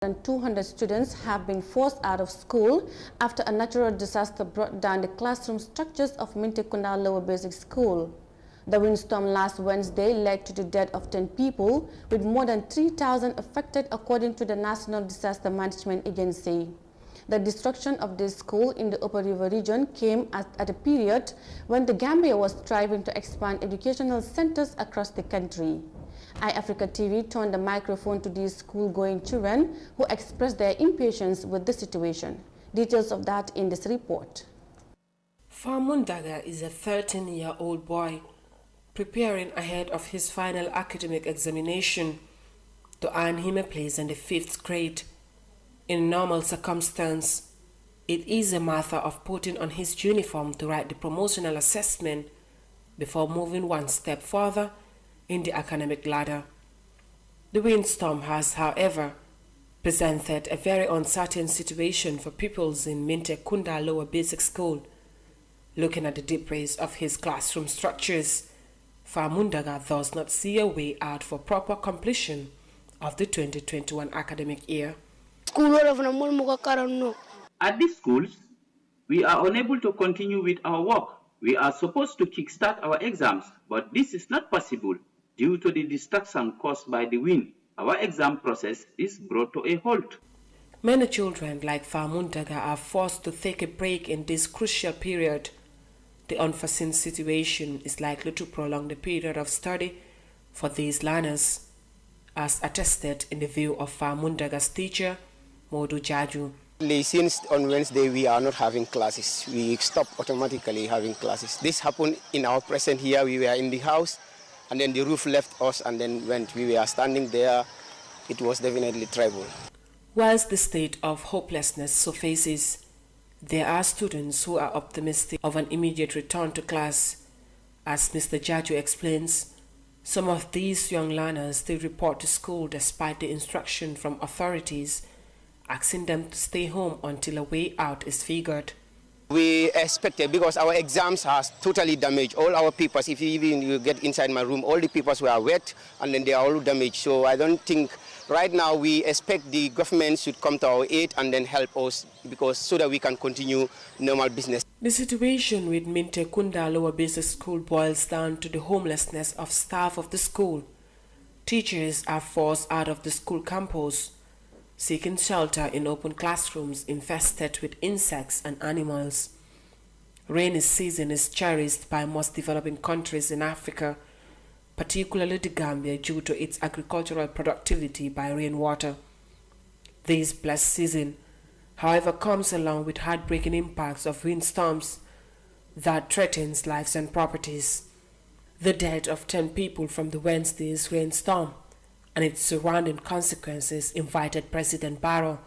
And 200 students have been forced out of school after a natural disaster brought down the classroom structures of Mintekunda Lower Basic School. The windstorm last Wednesday led to the death of 10 people, with more than 3,000 affected according to the National Disaster Management Agency. The destruction of this school in the Upper River region came at a period when the Gambia was striving to expand educational centers across the country. iAfrica TV turned the microphone to these school-going children who expressed their impatience with the situation. Details of that in this report. Famundaga is a 13-year-old boy preparing ahead of his final academic examination to earn him a place in the 5th grade. In normal circumstance, it is a matter of putting on his uniform to write the promotional assessment before moving one step further in the academic ladder. The windstorm has, however, presented a very uncertain situation for pupils in Mintekunda Lower Basic School. Looking at the debris of his classroom structures, Famundaga does not see a way out for proper completion of the 2021 academic year. At these schools, we are unable to continue with our work. We are supposed to kickstart our exams, but this is not possible due to the destruction caused by the wind. Our exam process is brought to a halt. Many children like Famundaga are forced to take a break in this crucial period. The unforeseen situation is likely to prolong the period of study for these learners, as attested in the view of Famundaga's teacher, Modu Jaju. Since on Wednesday we are not having classes. We stop automatically having classes. This happened in our present here. We were in the house and then the roof left us, and then when we were standing there, it was definitely trouble. Whilst the state of hopelessness surfaces, there are students who are optimistic of an immediate return to class. As Mr. Jaju explains, some of these young learners still report to school despite the instruction from authorities asking them to stay home until a way out is figured. We expected, because our exams are totally damaged. All our papers, if you get inside my room, all the papers were wet and then they are all damaged. So I don't think right now we expect the government should come to our aid and then help us, because so that we can continue normal business. The situation with Mintekunda Lower Basic School boils down to the homelessness of staff of the school. Teachers are forced out of the school campus, seeking shelter in open classrooms infested with insects and animals. Rainy season is cherished by most developing countries in Africa, particularly the Gambia, due to its agricultural productivity by rainwater. This blessed season, however, comes along with heartbreaking impacts of windstorms that threatens lives and properties. The death of 10 people from the Wednesday's rainstorm and its surrounding consequences invited President Barrow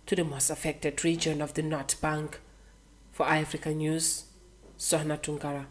to the most affected region of the North Bank. For iAfrica News, Sohna Tunkara.